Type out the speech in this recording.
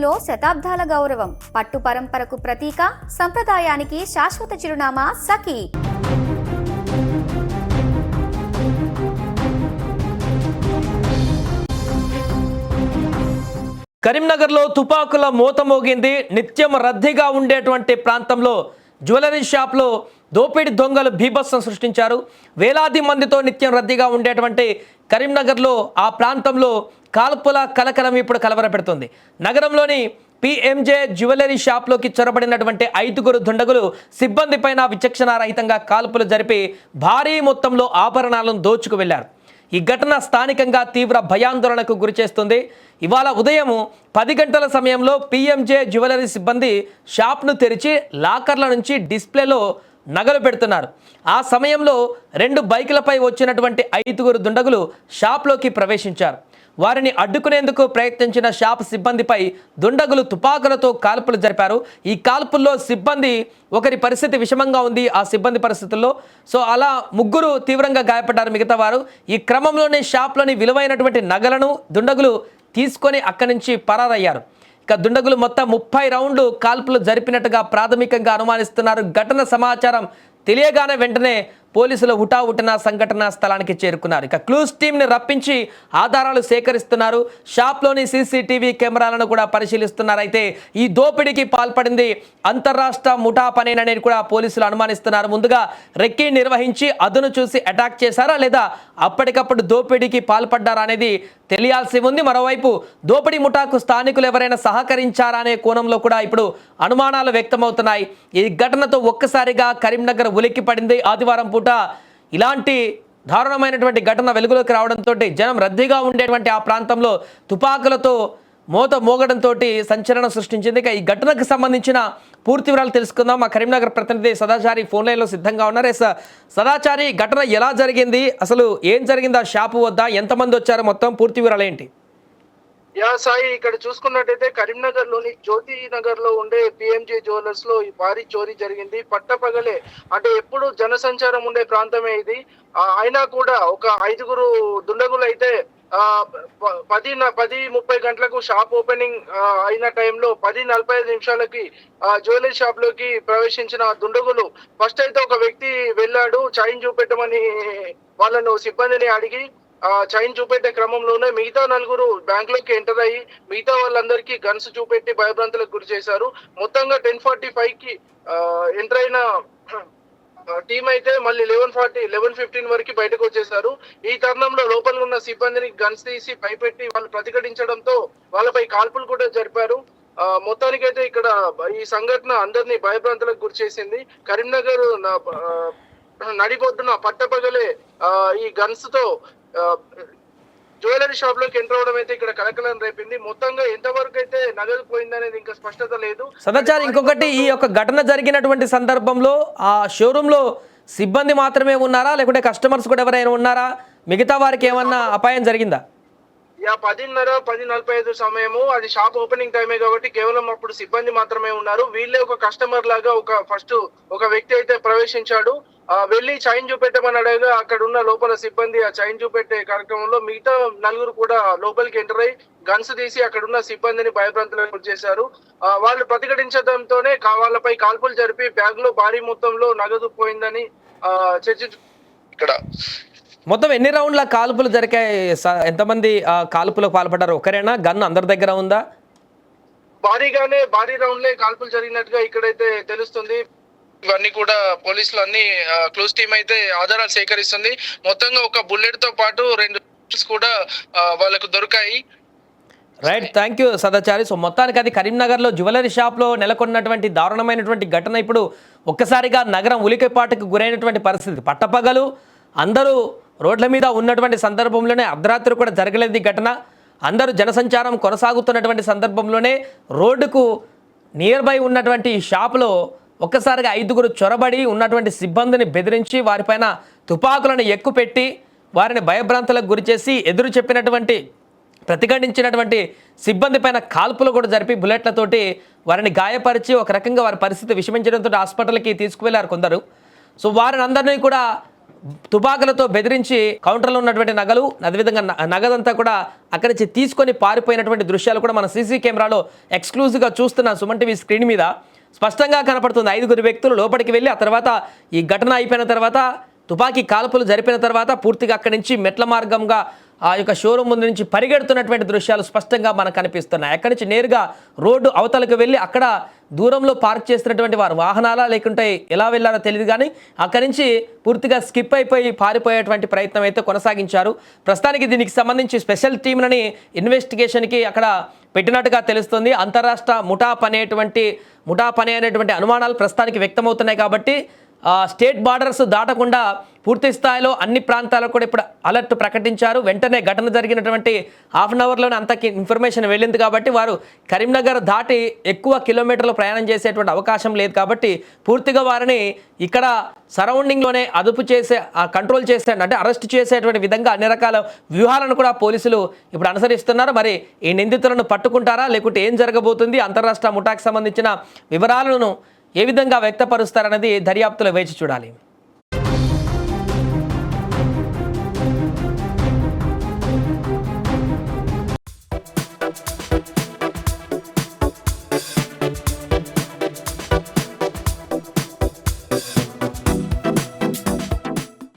గుంటూరులో శతాబ్దాల గౌరవం, పట్టు పరంపరకు ప్రతీక, సంప్రదాయానికి శాశ్వత చిరునామా సఖీ. కరీంనగర్లో తుపాకుల మోత మోగింది. నిత్యం రద్దీగా ఉండేటువంటి ప్రాంతంలో జ్యువెలరీ షాప్లో దోపిడీ దొంగలు బీభత్సం సృష్టించారు. వేలాది మందితో నిత్యం రద్దీగా ఉండేటువంటి కరీంనగర్లో ఆ ప్రాంతంలో కాల్పుల కలకలం ఇప్పుడు కలవరపెడుతుంది. నగరంలోని పిఎంజే జ్యువెలరీ షాప్లోకి చొరబడినటువంటి 5గురు దుండగులు సిబ్బంది పైన విచక్షణారహితంగా కాల్పులు జరిపి భారీ మొత్తంలో ఆభరణాలను దోచుకు వెళ్లారు. ఈ ఘటన స్థానికంగా తీవ్ర భయాందోళనకు గురిచేస్తుంది. ఇవాళ ఉదయం 10 గంటల సమయంలో పిఎంజే జ్యువెలరీ సిబ్బంది షాప్ను తెరిచి లాకర్ల నుంచి డిస్ప్లేలో నగలు పెడుతున్నారు. ఆ సమయంలో 2 బైకులపై వచ్చినటువంటి 5గురు దుండగులు షాప్లోకి ప్రవేశించారు. వారిని అడ్డుకునేందుకు ప్రయత్నించిన షాప్ సిబ్బందిపై దుండగులు తుపాకులతో కాల్పులు జరిపారు. ఈ కాల్పుల్లో సిబ్బంది ఒకరి పరిస్థితి విషమంగా ఉంది. ఆ సిబ్బంది పరిస్థితుల్లో అలా 3 తీవ్రంగా గాయపడ్డారు. మిగతా వారు ఈ క్రమంలోనే షాప్లోని విలువైనటువంటి నగలను దుండగులు తీసుకొని అక్కడి నుంచి పరారయ్యారు. ఇక దుండగులు మొత్తం 30 రౌండ్లు కాల్పులు జరిపినట్టుగా ప్రాథమికంగా అనుమానిస్తున్నారు. ఘటన సమాచారం తెలియగానే వెంటనే పోలీసులు హుటాహుటిన సంఘటనా స్థలానికి చేరుకున్నారు. ఇక క్లూస్ టీంని రప్పించి ఆధారాలు సేకరిస్తున్నారు. షాప్లోని సీసీటీవీ కెమెరాలను కూడా పరిశీలిస్తున్నారు. అయితే ఈ దోపిడీకి పాల్పడింది అంతర్రాష్ట్ర ముఠా పనేనని కూడా పోలీసులు అనుమానిస్తున్నారు. ముందుగా రెక్కీ నిర్వహించి అదును చూసి అటాక్ చేశారా లేదా అప్పటికప్పుడు దోపిడీకి పాల్పడ్డారా అనేది తెలియాల్సి ఉంది. మరోవైపు దోపిడీ ముఠాకు స్థానికులు ఎవరైనా సహకరించారా అనే కోణంలో కూడా ఇప్పుడు అనుమానాలు వ్యక్తమవుతున్నాయి. ఈ ఘటనతో ఒక్కసారిగా కరీంనగర్ ఉలిక్కిపడింది. ఆదివారం పూట ఇలాంటి దారుణమైనటువంటి ఘటన వెలుగులోకి రావడంతో జనం రద్దీగా ఉండేటువంటి ఆ ప్రాంతంలో తుపాకులతో మోత మోగడంతో సంచలనం సృష్టించింది. ఇక ఈ ఘటనకు సంబంధించిన పూర్తి వివరాలు తెలుసుకుందాం. మా కరీంనగర్ ప్రతినిధి సదాచారి ఫోన్ లైన్లో సిద్ధంగా ఉన్నారు. సదాచారి, ఘటన ఎలా జరిగింది, అసలు ఏం జరిగింది ఆ షాపు వద్ద, ఎంతమంది వచ్చారు, మొత్తం పూర్తి వివరాలు ఏంటి? సాయి, ఇక్కడ చూసుకున్నట్టయితే కరీంనగర్ లోని జ్యోతి నగర్ లో ఉండే పిఎంజే జ్యువెలర్స్ లో ఈ భారీ చోరీ జరిగింది. పట్టపగలే, అంటే ఎప్పుడు జనసంచారం ఉండే ప్రాంతమే ఇది. అయినా కూడా ఒక 5గురు దుండగులు అయితే 10:30 గంటలకు షాప్ ఓపెనింగ్ అయిన టైంలో 10:45 నిమిషాలకి జ్యువెలరీ షాప్ లోకి ప్రవేశించిన దుండగులు ఫస్ట్ అయితే ఒక వ్యక్తి వెళ్ళాడు, చైన్ చూపెట్టమని వాళ్ళను సిబ్బందిని అడిగి చైన్ చూపెట్టే క్రమంలోనే మిగతా 4 బ్యాంక్ లోకి ఎంటర్ అయ్యి మిగతా వాళ్ళందరికీ గన్స్ చూపెట్టి భయభ్రాంతులకు గురి చేశారు. మొత్తంగా 10:45కి ఎంటర్ అయిన టీం అయితే మళ్ళీ 11:15 వరకు బయటకు వచ్చేసారు. ఈ తరుణంలో లోపల ఉన్న సిబ్బందిని గన్స్ తీసి భయపెట్టి వాళ్ళు ప్రతిఘటించడంతో వాళ్ళపై కాల్పులు కూడా జరిపారు. మొత్తానికైతే ఇక్కడ ఈ సంఘటన అందరినీ భయభ్రాంతులకు గురి చేసింది. కరీంనగర్ నడిబొడ్డున పట్టపగలే ఈ గన్స్ తో జ్యువెలరీ షాప్ లోకి ఎంటర్ అవడం అయితే ఇక్కడ కలకలం రేపింది. మొత్తంగా ఎంతవరకు అయితే నగదు పోయిందనేది ఇంకా స్పష్టత లేదు. సదాచారి, ఇంకొకటి, ఈ యొక్క ఘటన జరిగినటువంటి సందర్భంలో ఆ షోరూమ్ లో సిబ్బంది మాత్రమే ఉన్నారా, లేకుంటే కస్టమర్స్ కూడా ఎవరైనా ఉన్నారా? మిగతా వారికి ఏమన్నా అపాయం జరిగిందా? 10:30, 10:45 సమయము, అది షాప్ ఓపెనింగ్ టైమే కాబట్టి కేవలం అప్పుడు సిబ్బంది మాత్రమే ఉన్నారు. వీళ్ళే ఒక కస్టమర్ లాగా ఒక వ్యక్తి అయితే ప్రవేశించాడు. వెళ్ళి చైన్ చూపెట్టమని అడగగా అక్కడ ఉన్న లోపల సిబ్బంది ఆ చైన్ చూపెట్టే కార్యక్రమంలో మిగతా 4 కూడా లోపలికి ఎంటర్ అయ్యి గన్స్ తీసి అక్కడ ఉన్న సిబ్బందిని భయభ్రాంతులకు గురి చేశారు. వాళ్ళు ప్రతిఘటించడంతోనే వాళ్ళపై కాల్పులు జరిపి బ్యాగ్ లో భారీ మొత్తంలో నగదు పోయిందని చర్చించు. ఇక్కడ మొత్తం ఎన్ని రౌండ్ల కాల్పులు జరిగాయి? ఎంతమంది కాల్పులకు పాల్పడ్డారు? ఒకరేనా? గన్ అందరి దగ్గర ఉందా? భారీ రౌండ్లే కాల్పులు జరిగినట్టుగా ఇక్కడైతే తెలుస్తుంది. ఇవన్నీ కూడా పోలీసులు అన్ని క్లోజ్ టీమ్ అయితే ఆధారాలు సేకరిస్తుంది. మొత్తంగా ఒక బుల్లెట్ తో పాటు 2 కూడా వాళ్ళకు దొరికాయి. Right, thank you Sadachari. మొత్తానికి అది కరీంనగర్లో జ్యువెలరీ షాప్లో నెలకొన్నటువంటి దారుణమైనటువంటి ఘటన ఇప్పుడు ఒక్కసారిగా నగరం ఉలికిపాటుకు గురైనటువంటి పరిస్థితి. పట్టపగలు అందరూ రోడ్ల మీద ఉన్నటువంటి సందర్భంలోనే, అర్ధరాత్రి కూడా జరగలేదు ఈ ఘటన. అందరూ జనసంచారం కొనసాగుతున్నటువంటి సందర్భంలోనే రోడ్డుకు నియర్ బై ఉన్నటువంటి షాపులో ఒక్కసారిగా 5గురు చొరబడి ఉన్నటువంటి సిబ్బందిని బెదిరించి వారిపైన తుపాకులను ఎక్కుపెట్టి వారిని భయభ్రాంతులకు గురిచేసి ఎదురు చెప్పినటువంటి ప్రతిఘటించినటువంటి సిబ్బంది పైన కాల్పులు కూడా జరిపి బుల్లెట్లతోటి వారిని గాయపరిచి ఒక రకంగా వారి పరిస్థితి విషమించడంతో హాస్పిటల్కి తీసుకువెళ్లారు కొందరు. వారిని అందరినీ కూడా తుపాకులతో బెదిరించి కౌంటర్లో ఉన్నటువంటి నగలు అదేవిధంగా నగదంతా కూడా అక్కడి నుంచి తీసుకొని పారిపోయినటువంటి దృశ్యాలు కూడా మన సీసీ కెమెరాలో ఎక్స్క్లూజివ్గా చూస్తున్నాం సుమన్ టీవీ స్క్రీన్ మీద స్పష్టంగా కనపడుతుంది. 5 వ్యక్తులు లోపలికి వెళ్ళి ఆ తర్వాత ఈ ఘటన అయిపోయిన తర్వాత తుపాకీ కాల్పులు జరిపిన తర్వాత పూర్తిగా అక్కడి నుంచి మెట్ల మార్గంగా ఆ యొక్క షోరూమ్ ముందు నుంచి పరిగెడుతున్నటువంటి దృశ్యాలు స్పష్టంగా మనకు కనిపిస్తున్నాయి. అక్కడి నుంచి నేరుగా రోడ్డు అవతలకు వెళ్ళి అక్కడ దూరంలో పార్క్ చేస్తున్నటువంటి వారు వాహనాలా లేకుంటే ఎలా వెళ్ళారో తెలియదు, కానీ అక్కడి నుంచి పూర్తిగా స్కిప్ అయిపోయి పారిపోయేటువంటి ప్రయత్నం అయితే కొనసాగించారు. ప్రస్తుతానికి దీనికి సంబంధించి స్పెషల్ టీంలని ఇన్వెస్టిగేషన్కి అక్కడ పెట్టినట్టుగా తెలుస్తుంది. అంతరాష్ట్ర ముఠా పని అనేటువంటి అనుమానాలు ప్రస్తుతానికి వ్యక్తమవుతున్నాయి. కాబట్టి స్టేట్ బార్డర్స్ దాటకుండా పూర్తి స్థాయిలో అన్ని ప్రాంతాలకు కూడా ఇప్పుడు అలర్ట్ ప్రకటించారు. వెంటనే ఘటన జరిగినటువంటి హాఫ్ అన్ అవర్లోనే అంతకి ఇన్ఫర్మేషన్ వెళ్ళింది కాబట్టి వారు కరీంనగర్ దాటి ఎక్కువ కిలోమీటర్లు ప్రయాణం చేసేటువంటి అవకాశం లేదు. కాబట్టి పూర్తిగా వారిని ఇక్కడ సరౌండింగ్లోనే కంట్రోల్ చేసే అంటే అరెస్ట్ చేసేటువంటి విధంగా అన్ని రకాల వ్యూహాలను కూడా పోలీసులు ఇప్పుడు అనుసరిస్తున్నారు. మరి ఈ నిందితులను పట్టుకుంటారా లేకుంటే ఏం జరగబోతుంది, అంతరాష్ట్ర ముఠాకు సంబంధించిన వివరాలను ఏ విధంగా వ్యక్తపరుస్తారన్నది దర్యాప్తులో వేచి చూడాలి.